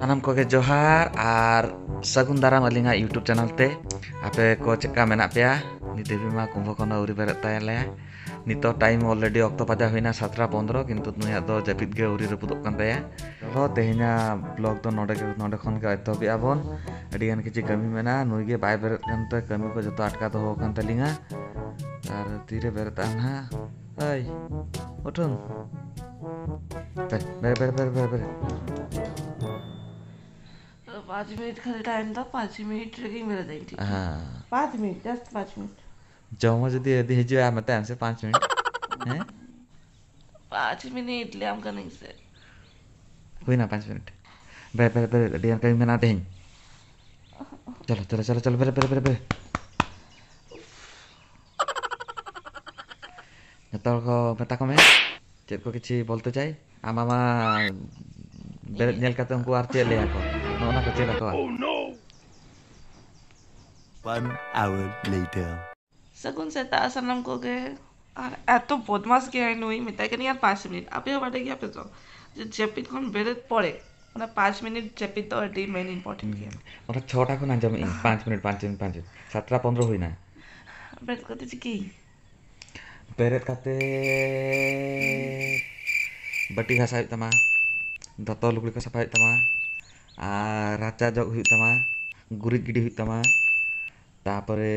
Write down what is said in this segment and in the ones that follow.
सानाम कोगे जोहार और सगुन दाराम अलिंगा यूट्यूब चैनल ते आपे को चेका मेना पेया निते बीमा कुंभकर्ण उरी बेरे तायले नितो टाइम ऑलरेडी ऑक्टो पाजा हुईना 17:15 किंतु नुया दो जपित गे उरी रपुदोग कान ताया रो तेहिना ब्लॉग दो नोडे खन के एतोबि आबोन अडिगान किछि कमी मेना नुई गे बाय बेरे कान ते कमी को जतो अटका दो हो कान तलिंगा और तीरे बेरे तान हा ओय उठुन बेरे बेरे बेरे बेरे बेरे 5 मिनट खाली टाइम था 5 मिनट लगी मेरा देख ठीक है 5 मिनट जस्ट 5 मिनट जमो जदी यदि हिजो आ मते हमसे 5 मिनट हैं 5 मिनट ले हम का नहीं से हुई ना 5 मिनट बे बे बे दियान कहीं में ना दें चलो चलो चलो चलो बे बे बे बे नतल को मता को में चेत को किछि बोलते जाय आमामा बेरे नेल काते उनको आर चेले को नोना को चेला को One hour later. सगुन से तासनम को गए এত বদমাস কে আই নই মিতাই কেন আর 5 মিনিট আপনি বাটে কি আপনি তো যে জেপিত কোন বেরে পড়ে মানে 5 মিনিট জেপিত তো এটি মেইন ইম্পর্টেন্ট গেম ওটা 6টা কোন আঞ্জাম 5 মিনিট 5 মিনিট 5 17:15 हुई ना বেরে কতে কি बेरे काते बटी घासा तमा दतो लुगड़ी को सफाई तमा आ राचा जग हुई तमा गुरी गिडी हुई तमा तापरे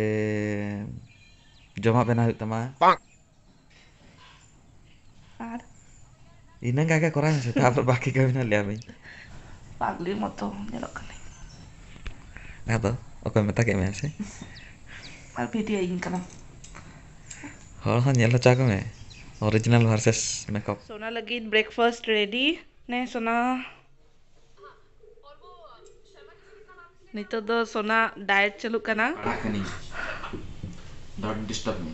जमा बेना हुई तमा আর इना का करा है तापर बाकी का बिना ले भाई পাগলি মতো এরকম ना तो ओके मता के में से আর ভিডিও ইন কানা हर हन येलो चाको में ओरिजिनल वर्सेस मेकअप सोना लगी ब्रेकफास्ट रेडी ने सोना नितो दो सोना डाइट चलू कना पढ़ाकनी डोंट डिस्टर्ब मी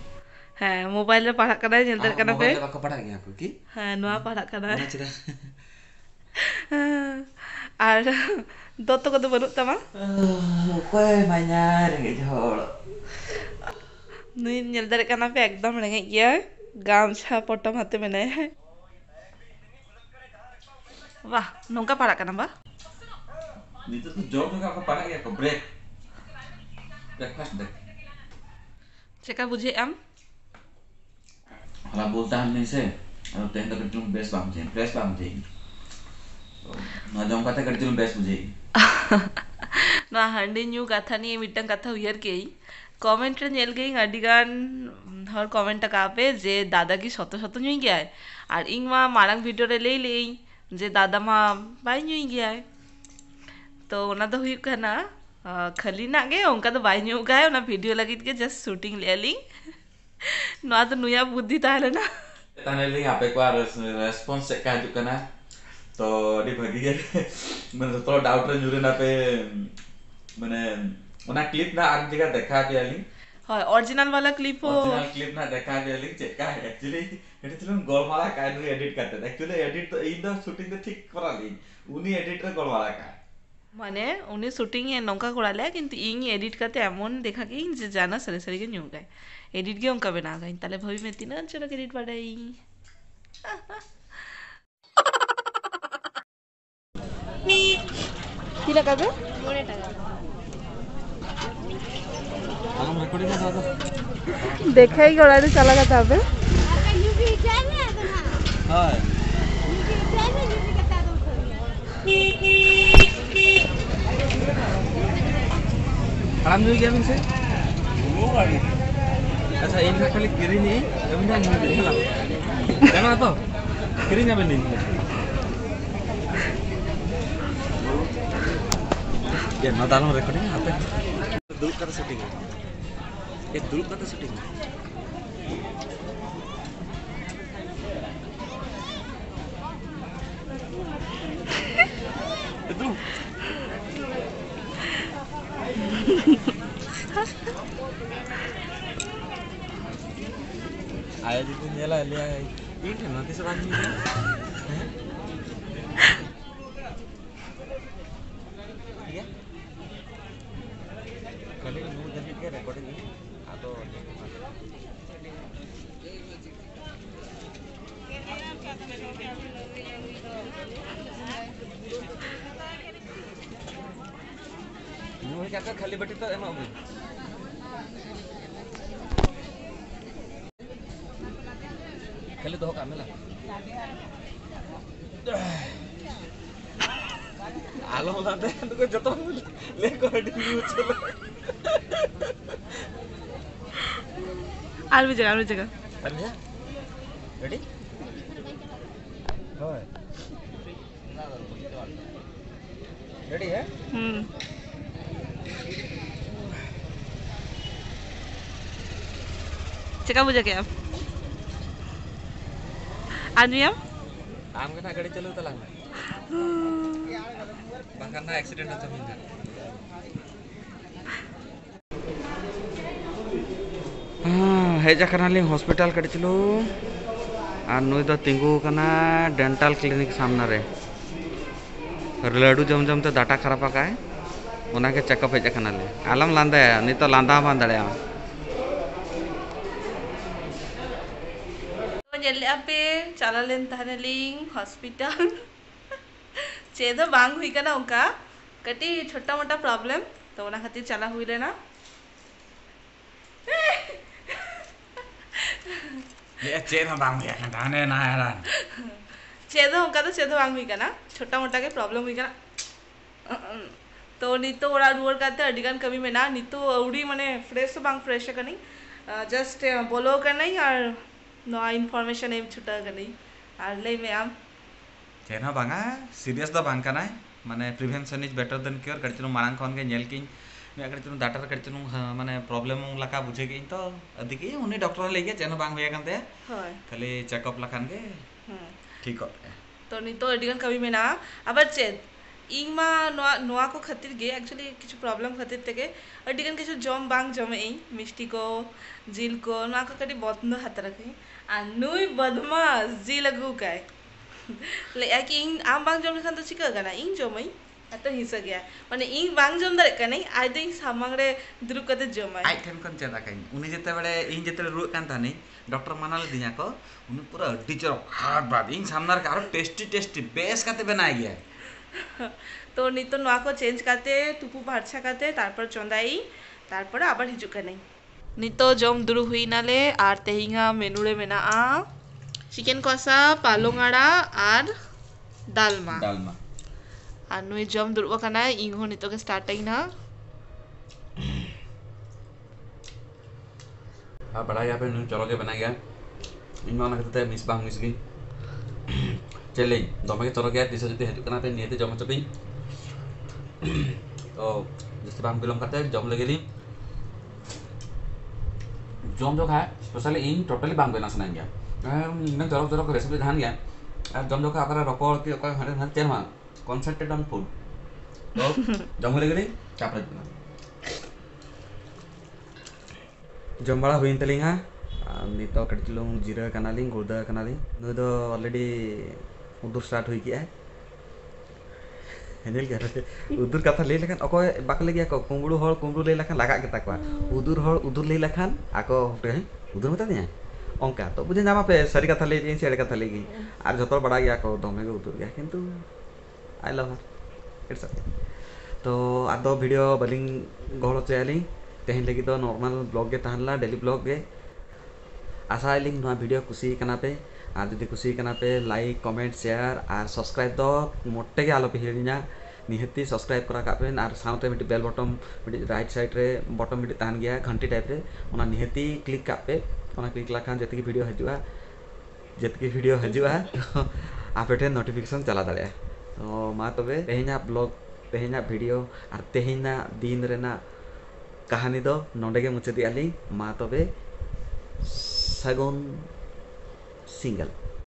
हाँ मोबाइल रे पढ़ा कना जेंदर कना पे मोबाइल को पढ़ा गया को की हाँ नुआ पढ़ा कना ना चिरा और दोतो को तो बनु तमा कोई मान्या रेंगे झोड़ नुई जेंदर कना पे एकदम रेंगे गया गामछा पटम हाथे में नहीं है वाह नोंका पढ़ा कना बा नितो तो जॉब का पढ़ा गया को ब्रेक ब्रेकफास्ट ब्रेक चेका बुझे am हला बोलता हम नहीं से और तेन तो कटलू बेस बाम चाहिए प्रेस बाम चाहिए तो ना जम कथा कटलू बेस बुझे ना हंडी न्यू कथा नहीं मिटन कथा उयर के कमेंट रे नेल गई अडिगान हर कमेंट का पे जे दादा की शत शत नुई गया है और इंग मा मारंग वीडियो रे ले ले जे दादा मा बाई नुई गया है तो ओना तो हुई कना खाली ना गे उनका तो बाई न्यू गया है ओना वीडियो लगी के जस्ट शूटिंग ले ली ना तो नुया बुद्धि ताले ना ताने ले आपे को रेस्पॉन्स से का जो कना तो डी भागी के मैंने तो डाउट रे जुरे ना पे मैंने ओना क्लिप ना आग जगह देखा के आली हां ओरिजिनल वाला क्लिप हो ओरिजिनल क्लिप ना देखा के आली चेक का एक्चुअली एटे तिलुन गोलमाला का नु एडिट करते एक्चुअली एडिट तो इन द शूटिंग तो ठीक करा ली उनी एडिट रे गोलमाला का माने उनी शूटिंग ए नौका कोड़ाले किंतु इंग एडिट करते एमन देखा कि जे जाना सरे सरे के न्यू गाय एडिट के उनका बना गई ताले भवी में तीन चलो एडिट पड़ाई কি লাগাবে মনে টাকা हम रिकॉर्डिंग में था देखाई गड़ाड़ी चला गया था बे हां आराम जो गया मिनसे वो गाड़ी अच्छा इन खाली गिरी नहीं एमन जान नहीं हला जाना तो गिरी जाबे नहीं ये ना दालम रिकॉर्डिंग आते दुरुप का सेटिंग है ये दुरुप का सेटिंग है itu ayo itu nyala lihat ini nanti selanjutnya iya kali mau jadi kayak recording ini atau ᱦᱩᱭ ᱠᱟᱛᱮ ᱠᱷᱟᱹᱞᱤ ᱵᱟᱹᱴᱤ ᱛᱚ ᱮᱢᱚᱜ ᱵᱤᱱ ᱠᱷᱟᱹᱞᱤ ᱫᱚᱦᱚ ᱠᱟᱜ ᱢᱮ ᱞᱟ आलो लाते तो को जतो ले को डी चलो आर भी जगह अरे रेडी होय रेडी है चेका बुझा के आप आदमी आम के ना गाड़ी चलो तलांग bahkan na accident atau minta heja karena ling hospital kadi chilo ar nui do tinggu kana dental clinic samna re ladu jam jam te data kharap akai ona ke check up heja kana le alam landa ya ni to landa man dare तो nyel ape chalalen tahaneling hospital चेदो बांग हुई ना उनका कटी छोटा मोटा problem तो उना खातिर चला हुई लेना ये चेद बांग हुई ना थाने ना यार चेदो उनका तो चेदो बांग हुई ना छोटा मोटा के प्रॉब्लम हुई ना तो नी तो ओरा रुअर काते अडिगान कमी में ना नी तो उड़ी माने फ्रेश तो बांग फ्रेश है कनी जस्ट बोलो कर नहीं और नो इन्फॉर्मेशन एम छुटा कर नहीं और ले में आम चेना बांगा सीरियस दा बांग kana माने prevention is better than cure कड़चनु मांग खन के नेल किन मैं कड़चनु डाक्टर कड़चनु माने प्रॉब्लम लका बुझे किन तो अधिकी उनी डॉक्टर ले के चेना बांग होया कानते होय खाली चेकअप लखान के ठीक हो तो नी तो अडिगान कमी में ना अबर चेद इंगमा नोआ को खातिर गे एक्चुअली किछु प्रॉब्लम खातिर तके अडिगान किछु जम बांग जमे इ मिष्टी को जिल को नोआ को कडी बंद हाथ रखी आ नुई बदमाश जिल लगू काय ले कि इन आम बांग जम लेखान तो चिका गाना इन जमई तो हिंसा गया माने इन बांग जम दरे कने आइ दे सामंग रे दुरुब कते जमाय आई ठन कोन चेदा काई उनी जेते बडे इन जेते रुक कान थानी डॉक्टर मानाल दिया को उनी पूरा टीचर हार्ड बात इन सामनार का टेस्टी बेस काते बनाई गया तो नी तो नोआ को चेंज करते तुपु भारछा करते तारपर चंदाई तारपर आबार हिजु कने नी तो जम दुरु हुई नाले आर तेहिंगा मेनू रे मेना आ चिकेन कषा पालंग आड़ा और डालमा और नुई जम दुर्ब काना इंग हो नितो के स्टार्ट आई ना हां बड़ा यहाँ पे नु चलो के बना गया इन माना कहते हैं मिस बांग मिस गई चले दमे के चलो गया दिशा जति हेतु कना पे नियते जम चपी तो जैसे बांग बिलोंग करते हैं जम लगेली जम जो खाए स्पेशली इन टोटली बांग बेना सुनाएंगे नंग जरो रेसिपी धान गया अब जम जो खा अगर रको कि ओका हरे हर चेरमा concentrate on food तो जम लगेली चापरे बना जम बड़ा हुइन तलिंगा नितो कटचलुंग जीरा कनालिंग गुर्दा कनालिंग नु दो ऑलरेडी उदुर स्टार्ट हुई किया है हेनेल क्या उदुर कथा ले लेखान अको बाकले गया को कुंबुड़ू ले लेखान लगा के ताकवा उदुर ले लेखान आको उदुर मता दिया अंका तो बुझे जामा पे सरी कथा ले गई सेड़ कथा ले गई आर जतो बड़ा गया को दमे के उदुर गया किंतु I love her it's okay तो आदो वीडियो बलिंग गहलो चेली तेहन लगी तो नॉर्मल ब्लॉग के तहनला डेली ब्लॉग के आशा लिंग नोआ वीडियो खुशी कना पे आर जदि खुशी कना पे लाइक कमेंट शेयर और सब्सक्राइब दो मोटे के आलो पे हिड़िना निहती सब्सक्राइब करा का पे और साउते मिटी बेल बटन मिटी राइट साइड रे बटन मिटी तहन गया घंटी टाइप रे ओना निहती क्लिक का पे ओना क्लिक लखान जति की वीडियो हजुआ आपे ठे नोटिफिकेशन चला दाड़े तो मा तबे तेहेना ब्लॉग तेहेना वीडियो और तेहेना दिन रेना कहानी दो नोंडे के मुचादी आली मा तबे सगुन सिंगल।